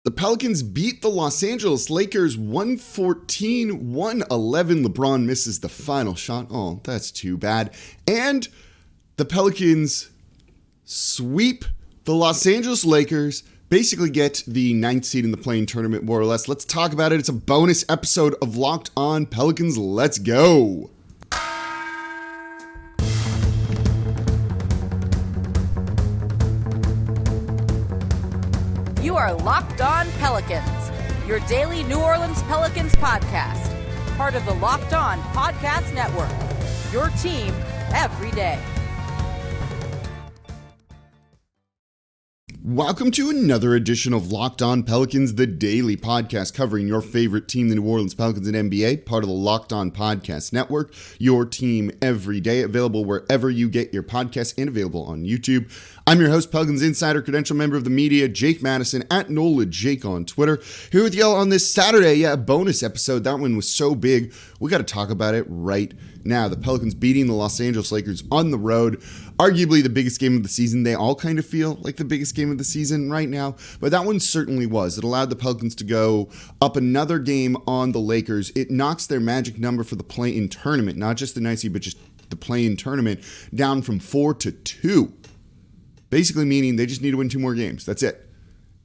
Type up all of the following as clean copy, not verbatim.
The Pelicans beat the Los Angeles Lakers 114-111. LeBron misses the final shot. Oh, that's too bad. And the Pelicans sweep the Los Angeles Lakers, basically get the 9th seed in the play-in tournament, more or less. Let's talk about it. It's a bonus episode of Locked On Pelicans. Let's go. You are Locked On Pelicans, your daily New Orleans Pelicans podcast, part of the Locked On Podcast Network, your team every day. Welcome to another edition of Locked On Pelicans, the daily podcast covering your favorite team, the New Orleans Pelicans and NBA, part of the Locked On Podcast Network, your team every day, available wherever you get your podcasts and available on YouTube. I'm your host, Pelicans Insider, credential member of the media, Jake Madison, at NOLA Jake on Twitter. Here with y'all on this Saturday, a bonus episode. That one was so big, we got to talk about it right now. The Pelicans beating the Los Angeles Lakers on the road. Arguably the biggest game of the season. They all kind of feel like the biggest game of the season right now, but that one certainly was. It allowed the Pelicans to go up another game on the Lakers. It knocks their magic number for the play-in tournament, not just the 9th seed, but just the play-in tournament, down from 4 to 2. Basically meaning they just need to win 2 more games. That's it.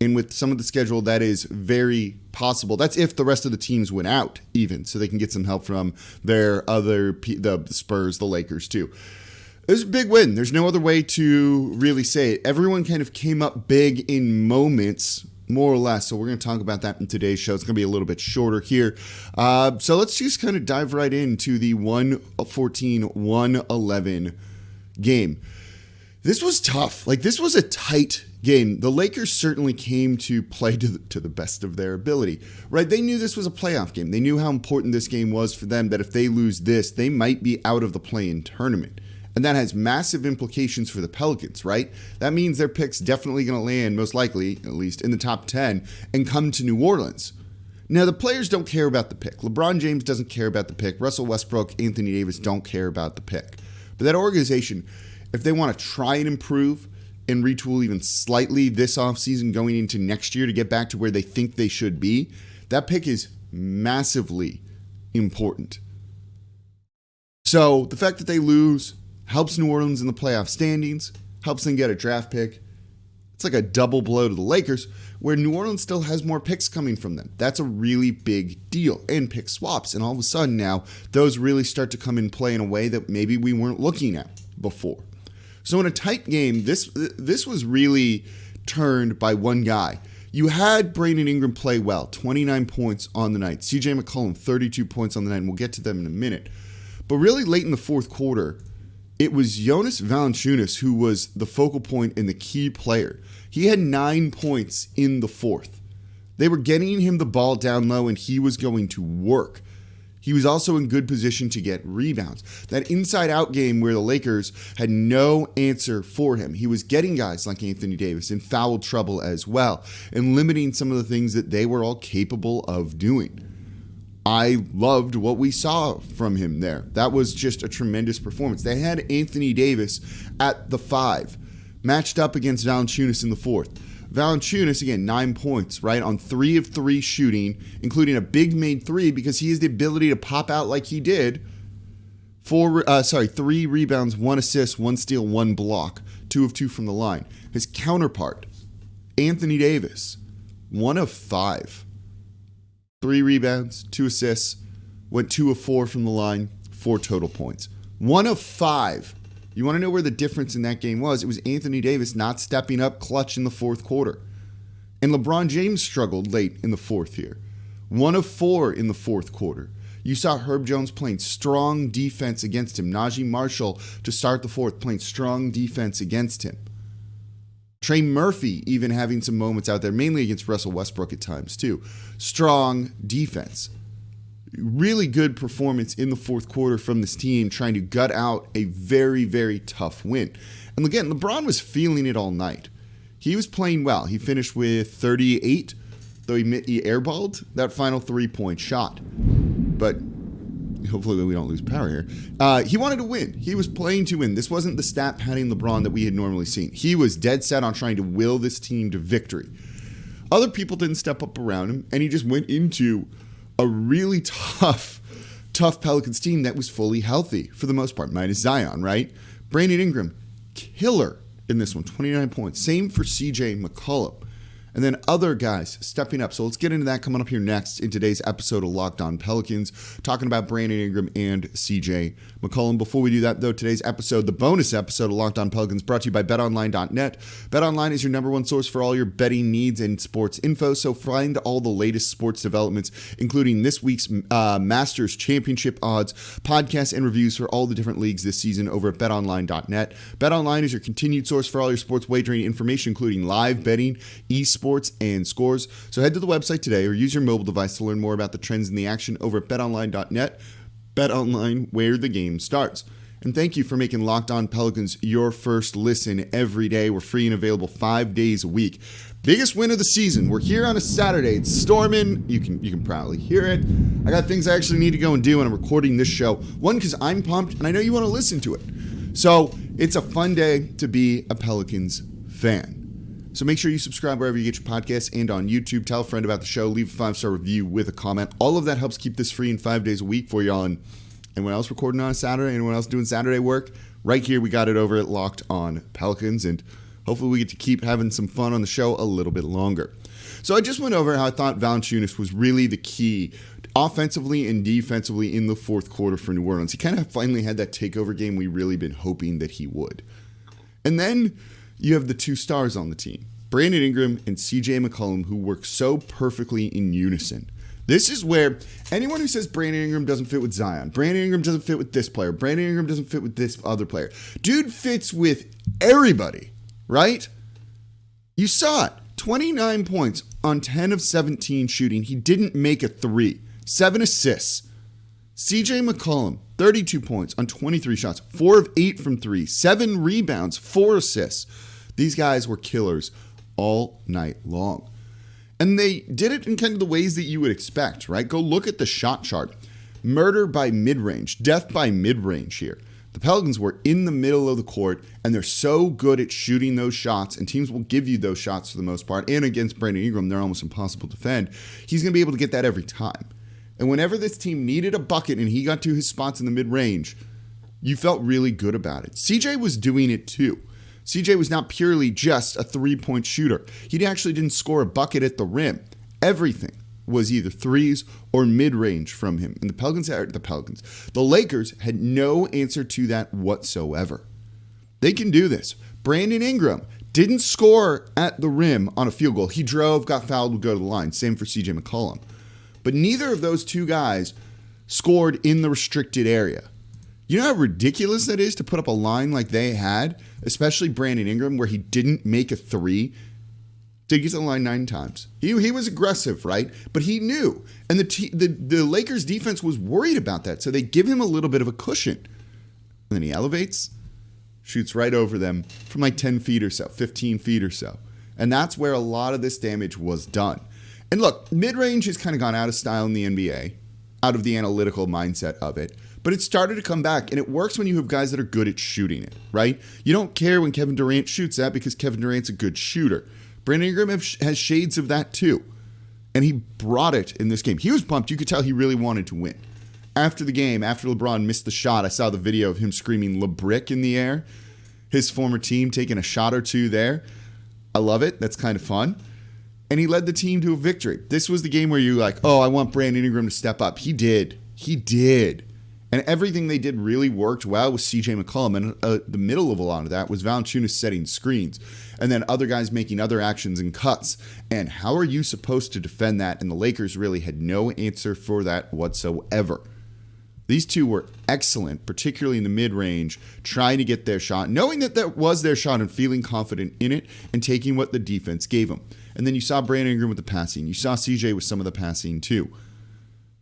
And with some of the schedule, that is very possible. That's if the rest of the teams win out, even, so they can get some help from their the Spurs, the Lakers, too. It was a big win. There's no other way to really say it. Everyone kind of came up big in moments, more or less. So we're going to talk about that in today's show. It's going to be a little bit shorter here. So let's just kind of dive right into the 114-111 game. This was tough. This was a tight game. The Lakers certainly came to play to the best of their ability, right? They knew this was a playoff game. They knew how important this game was for them, that if they lose this, they might be out of the play-in tournament. And that has massive implications for the Pelicans, right? That means their pick's definitely going to land, most likely, at least, in the top 10 and come to New Orleans. Now, the players don't care about the pick. LeBron James doesn't care about the pick. Russell Westbrook, Anthony Davis don't care about the pick. But that organization, if they want to try and improve and retool even slightly this offseason going into next year to get back to where they think they should be, that pick is massively important. So the fact that they lose helps New Orleans in the playoff standings, helps them get a draft pick. It's like a double blow to the Lakers, where New Orleans still has more picks coming from them. That's a really big deal. And pick swaps. And all of a sudden now, those really start to come in play in a way that maybe we weren't looking at before. So in a tight game, this was really turned by one guy. You had Brandon Ingram play well, 29 points on the night. CJ McCollum, 32 points on the night, and we'll get to them in a minute. But really late in the fourth quarter, it was Jonas Valanciunas who was the focal point and the key player. He had 9 points in the fourth. They were getting him the ball down low, and he was going to work. He was also in good position to get rebounds. That inside-out game where the Lakers had no answer for him. He was getting guys like Anthony Davis in foul trouble as well, and limiting some of the things that they were all capable of doing. I loved what we saw from him there. That was just a tremendous performance. They had Anthony Davis at the 5, matched up against Valanciunas in the fourth. Valanciunas, again, 9 points, right, on 3 of 3 shooting, including a big made 3 because he has the ability to pop out like he did. 3 rebounds, 1 assist, 1 steal, 1 block, 2 of 2 from the line. His counterpart, Anthony Davis, 1 of 5. 3 rebounds, 2 assists, went 2 of 4 from the line, 4 total points. 1 of 5. You want to know where the difference in that game was? It was Anthony Davis not stepping up clutch in the fourth quarter. And LeBron James struggled late in the fourth here. 1 of 4 in the fourth quarter. You saw Herb Jones playing strong defense against him. Najee Marshall to start the fourth playing strong defense against him. Trey Murphy even having some moments out there, mainly against Russell Westbrook at times too. Strong defense. Really good performance in the fourth quarter from this team, trying to gut out a very, very tough win. And again, LeBron was feeling it all night. He was playing well. He finished with 38, though he airballed that final 3-point shot. But hopefully we don't lose power here. He wanted to win. He was playing to win. This wasn't the stat padding LeBron that we had normally seen. He was dead set on trying to will this team to victory. Other people didn't step up around him, and he just went into a really tough Pelicans team that was fully healthy for the most part, minus Zion, right? Brandon Ingram, killer in this one, 29 points. Same for CJ McCollum. And then other guys stepping up. So let's get into that coming up here next in today's episode of Locked On Pelicans, talking about Brandon Ingram and CJ McCollum. Before we do that, though, today's episode, the bonus episode of Locked On Pelicans, brought to you by BetOnline.net. BetOnline is your number one source for all your betting needs and sports info. So find all the latest sports developments, including this week's Masters Championship odds, podcasts, and reviews for all the different leagues this season over at BetOnline.net. BetOnline is your continued source for all your sports wagering information, including live betting, esports, and scores. So head to the website today or use your mobile device to learn more about the trends in the action over at betonline.net. BetOnline, where the game starts. And thank you for making Locked On Pelicans your first listen every day. We're free and available 5 days a week. Biggest win of the season. We're here on a Saturday. It's storming. You can probably hear it. I got things I actually need to go and do, and I'm recording this show. One, because I'm pumped, and I know you want to listen to it. So it's a fun day to be a Pelicans fan. So make sure you subscribe wherever you get your podcasts and on YouTube. Tell a friend about the show. Leave a 5-star review with a comment. All of that helps keep this free in 5 days a week for y'all. And anyone else recording on a Saturday? Anyone else doing Saturday work? Right here, we got it over at Locked On Pelicans. And hopefully we get to keep having some fun on the show a little bit longer. So I just went over how I thought Valanciunas was really the key offensively and defensively in the fourth quarter for New Orleans. He kind of finally had that takeover game we really been hoping that he would. And then you have the two stars on the team, Brandon Ingram and CJ McCollum, who work so perfectly in unison. This is where anyone who says Brandon Ingram doesn't fit with Zion, Brandon Ingram doesn't fit with this player, Brandon Ingram doesn't fit with this other player. Dude fits with everybody, right? You saw it. 29 points on 10 of 17 shooting. He didn't make a three. 7 assists. CJ McCollum, 32 points on 23 shots. 4 of 8 from 3. 7 rebounds. 4 assists. These guys were killers all night long. And they did it in kind of the ways that you would expect, right? Go look at the shot chart. Murder by mid-range. Death by mid-range here. The Pelicans were in the middle of the court, and they're so good at shooting those shots, and teams will give you those shots for the most part. And against Brandon Ingram, they're almost impossible to defend. He's going to be able to get that every time. And whenever this team needed a bucket and he got to his spots in the mid-range, you felt really good about it. CJ was doing it too. CJ was not purely just a three-point shooter. He actually didn't score a bucket at the rim. Everything was either threes or mid-range from him. And the Lakers had no answer to that whatsoever. They can do this. Brandon Ingram didn't score at the rim on a field goal. He drove, got fouled, would go to the line. Same for CJ McCollum. But neither of those two guys scored in the restricted area. You know how ridiculous that is to put up a line like they had, especially Brandon Ingram, where he didn't make a three? Did get to the line 9 times. He was aggressive, right? But he knew. And the Lakers defense was worried about that, so they give him a little bit of a cushion. And then he elevates, shoots right over them from like 10 feet or so, 15 feet or so. And that's where a lot of this damage was done. And look, mid-range has kind of gone out of style in the NBA, out of the analytical mindset of it. But it started to come back, and it works when you have guys that are good at shooting it, right? You don't care when Kevin Durant shoots that because Kevin Durant's a good shooter. Brandon Ingram has shades of that too. And he brought it in this game. He was pumped. You could tell he really wanted to win. After the game, after LeBron missed the shot, I saw the video of him screaming LeBrick in the air. His former team taking a shot or two there. I love it. That's kind of fun. And he led the team to a victory. This was the game where you're like, oh, I want Brandon Ingram to step up. He did. He did. And everything they did really worked well with CJ McCollum. And the middle of a lot of that was Valanciunas setting screens. And then other guys making other actions and cuts. And how are you supposed to defend that? And the Lakers really had no answer for that whatsoever. These two were excellent, particularly in the mid-range, trying to get their shot, knowing that that was their shot and feeling confident in it and taking what the defense gave them. And then you saw Brandon Ingram with the passing. You saw CJ with some of the passing too.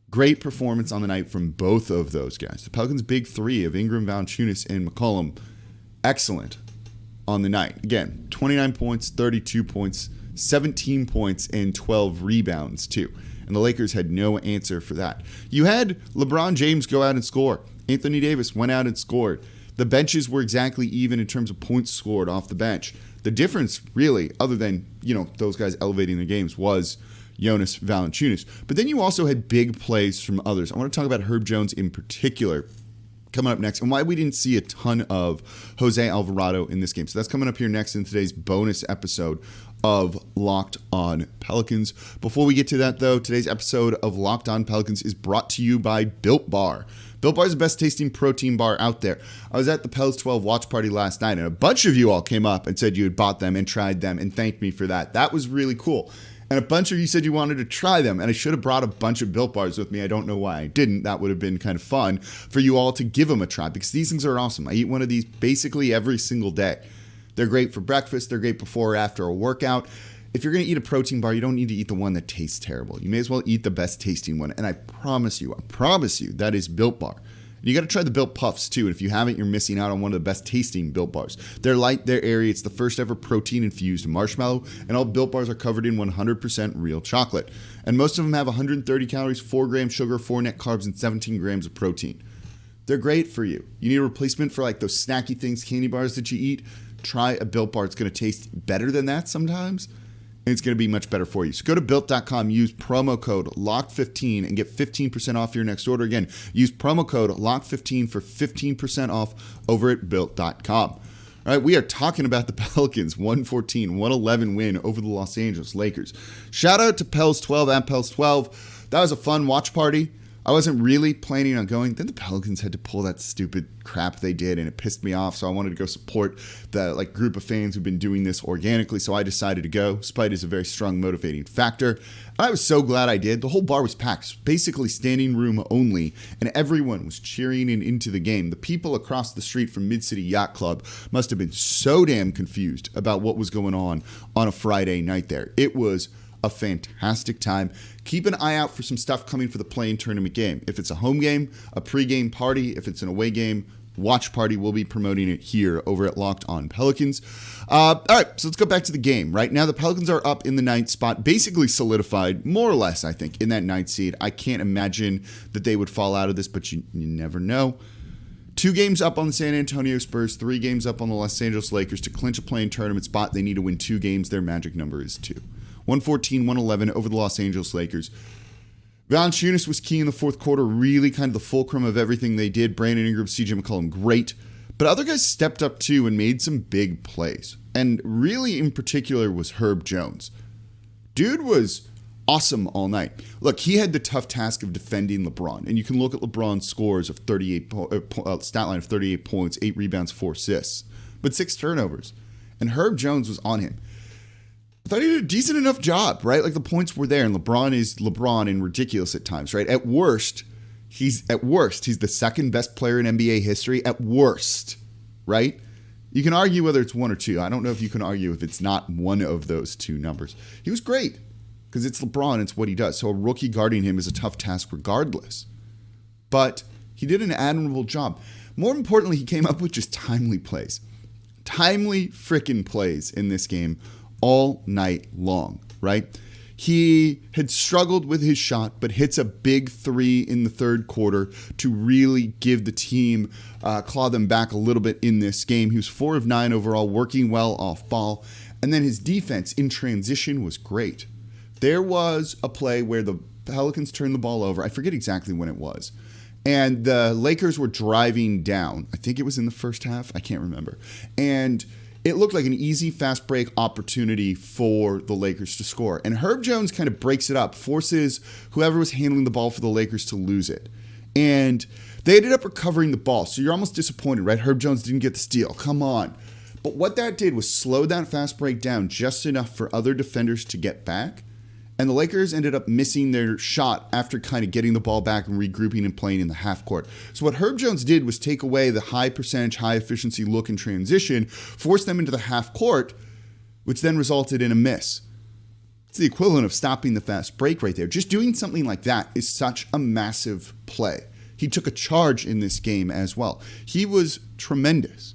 Great performance on the night from both of those guys. The Pelicans' big three of Ingram, Valanciunas, and McCollum, excellent on the night. Again, 29 points, 32 points, 17 points, and 12 rebounds too. And the Lakers had no answer for that. You had LeBron James go out and score. Anthony Davis went out and scored. The benches were exactly even in terms of points scored off the bench. The difference, really, other than, those guys elevating the games, was Jonas Valanciunas. But then you also had big plays from others. I want to talk about Herb Jones in particular coming up next, and why we didn't see a ton of Jose Alvarado in this game. So that's coming up here next in today's bonus episode of Locked On Pelicans. Before we get to that, though, today's episode of Locked On Pelicans is brought to you by Built Bar. Built Bar is the best tasting protein bar out there. I was at the Pels 12 watch party last night, and a bunch of you all came up and said you had bought them and tried them and thanked me for that. That was really cool. And a bunch of you said you wanted to try them, and I should have brought a bunch of Built Bars with me. I don't know why I didn't. That would have been kind of fun for you all to give them a try, because these things are awesome. I eat one of these basically every single day. They're great for breakfast. They're great before or after a workout. If you're going to eat a protein bar, you don't need to eat the one that tastes terrible. You may as well eat the best tasting one. And I promise you, that is Built Bar. You got to try the Built Puffs too. And if you haven't, you're missing out on one of the best tasting Built Bars. They're light, they're airy. It's the first ever protein infused marshmallow. And all Built Bars are covered in 100% real chocolate. And most of them have 130 calories, 4 grams sugar, 4 net carbs, and 17 grams of protein. They're great for you. You need a replacement for like those snacky things, candy bars that you eat. Try a Built Bar. It's going to taste better than that sometimes. And it's going to be much better for you. So go to Built.com, use promo code LOCK15 and get 15% off your next order. Again, use promo code LOCK15 for 15% off over at Built.com. All right, we are talking about the Pelicans' 114-111 win over the Los Angeles Lakers. Shout out to Pels 12 and Pels 12. That was a fun watch party. I wasn't really planning on going. Then the Pelicans had to pull that stupid crap they did, and it pissed me off. So I wanted to go support the group of fans who've been doing this organically. So I decided to go. Spite is a very strong motivating factor. I was so glad I did. The whole bar was packed, basically standing room only, and everyone was cheering and into the game. The people across the street from Mid-City Yacht Club must have been so damn confused about what was going on a Friday night there. It was a fantastic time. Keep an eye out for some stuff coming for the play-in tournament game. If it's a home game, a pregame party, if it's an away game, watch party, we'll be promoting it here over at Locked On Pelicans. All right, so let's go back to the game. Right now, the Pelicans are up in the 9th spot, basically solidified, more or less, I think, in that 9th seed. I can't imagine that they would fall out of this, but you never know. 2 games up on the San Antonio Spurs, 3 games up on the Los Angeles Lakers. To clinch a play-in tournament spot, they need to win 2 games. Their magic number is 2. 114-111 over the Los Angeles Lakers. Valanciunas was key in the fourth quarter, really kind of the fulcrum of everything they did. Brandon Ingram, CJ McCollum, great. But other guys stepped up too and made some big plays. And really in particular was Herb Jones. Dude was awesome all night. Look, he had the tough task of defending LeBron. And you can look at LeBron's scores of stat line of 38 points, 8 rebounds, 4 assists. But 6 turnovers. And Herb Jones was on him. I thought he did a decent enough job, right? Like the points were there, and LeBron is LeBron and ridiculous at times, right? At worst, he's the second best player in NBA history. At worst, right? You can argue whether it's 1 or 2. I don't know if you can argue if it's not one of those 2 numbers. He was great because it's LeBron. It's what he does. So a rookie guarding him is a tough task regardless. But he did an admirable job. More importantly, he came up with just timely plays. Timely frickin' plays in this game all night long, right? He had struggled with his shot, but hits a big 3 in the third quarter to really give the team, claw them back a little bit in this game. He was 4 of 9 overall, working well off ball. And then his defense in transition was great. There was a play where the Pelicans turned the ball over. I forget exactly when it was. And the Lakers were driving down. I think it was in the first half. I can't remember. And it looked like an easy fast break opportunity for the Lakers to score. And Herb Jones kind of breaks it up, forces whoever was handling the ball for the Lakers to lose it. And they ended up recovering the ball. So you're almost disappointed, right? Herb Jones didn't get the steal. Come on. But what that did was slow that fast break down just enough for other defenders to get back. And the Lakers ended up missing their shot after kind of getting the ball back and regrouping and playing in the half court. So what Herb Jones did was take away the high percentage, high efficiency look and transition, force them into the half court, which then resulted in a miss. It's the equivalent of stopping the fast break right there. Just doing something like that is such a massive play. He took a charge in this game as well. He was tremendous.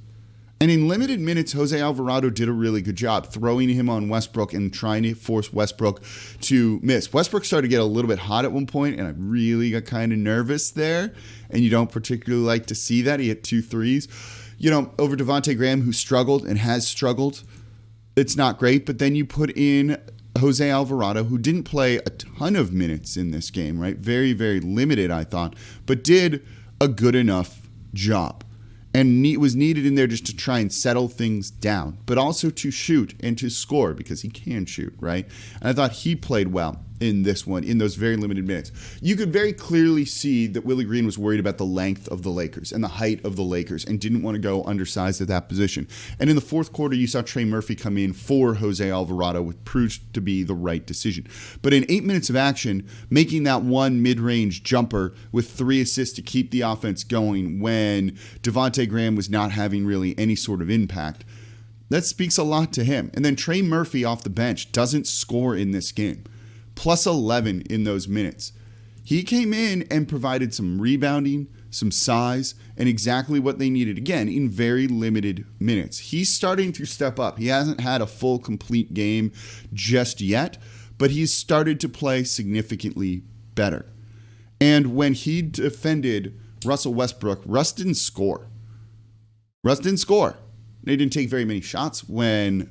And in limited minutes, Jose Alvarado did a really good job throwing him on Westbrook and trying to force Westbrook to miss. Westbrook started to get a little bit hot at one point, and I really got kind of nervous there. And you don't particularly like to see that. He hit 2 threes. Over Devontae Graham, who struggled and has struggled. it's not great. But then you put in Jose Alvarado, who didn't play a ton of minutes in this game, right? Very, very limited, I thought, but did a good enough job. And was needed in there just to try and settle things down, but also to shoot and to score because he can shoot, right? And I thought he played well in this one, in those very limited minutes. You could very clearly see that Willie Green was worried about the length of the Lakers and the height of the Lakers and didn't want to go undersized at that position. And in the fourth quarter, you saw Trey Murphy come in for Jose Alvarado, which proved to be the right decision. But in 8 minutes of action, making that one mid-range jumper with 3 assists to keep the offense going when Devontae Graham was not having really any sort of impact, that speaks a lot to him. And then Trey Murphy off the bench doesn't score in this game. Plus 11 in those minutes. He came in and provided some rebounding, some size, and exactly what they needed, again, in very limited minutes. He's starting to step up. He hasn't had a full, complete game just yet, but he's started to play significantly better. And when he defended Russell Westbrook, Russ didn't score. They didn't take very many shots when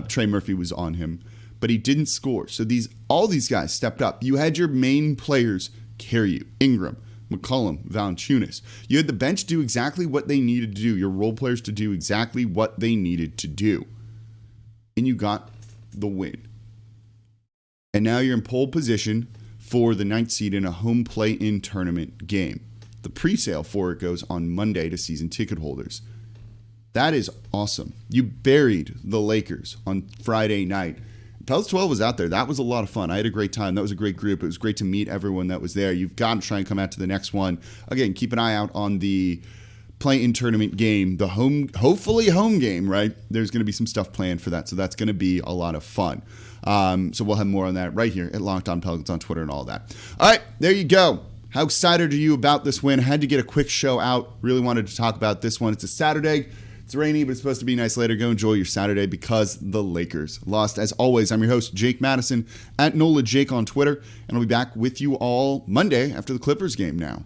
Trey Murphy was on him, but he didn't score. So all these guys stepped up. You had your main players carry you. Ingram, McCollum, Valanciunas. You had the bench do exactly what they needed to do. Your role players to do exactly what they needed to do. And you got the win. And now you're in pole position for the 9th seed in a home play-in tournament game. The pre-sale for it goes on Monday to season ticket holders. That is awesome. You buried the Lakers on Friday night. Pels 12 was out there. That was a lot of fun. I had a great time. That was a great group. It was great to meet everyone that was there. You've got to try and come out to the next one. Again, keep an eye out on the play-in tournament game, the hopefully home game, right? There's going to be some stuff planned for that, so that's going to be a lot of fun. So we'll have more on that right here at Locked On Pelicans on Twitter and all that. All right, there you go. How excited are you about this win? I had to get a quick show out. Really wanted to talk about this one. It's a Saturday. It's rainy, but it's supposed to be nice later. Go enjoy your Saturday because the Lakers lost. As always, I'm your host, Jake Madison, at NOLA Jake on Twitter, and I'll be back with you all Monday after the Clippers game now.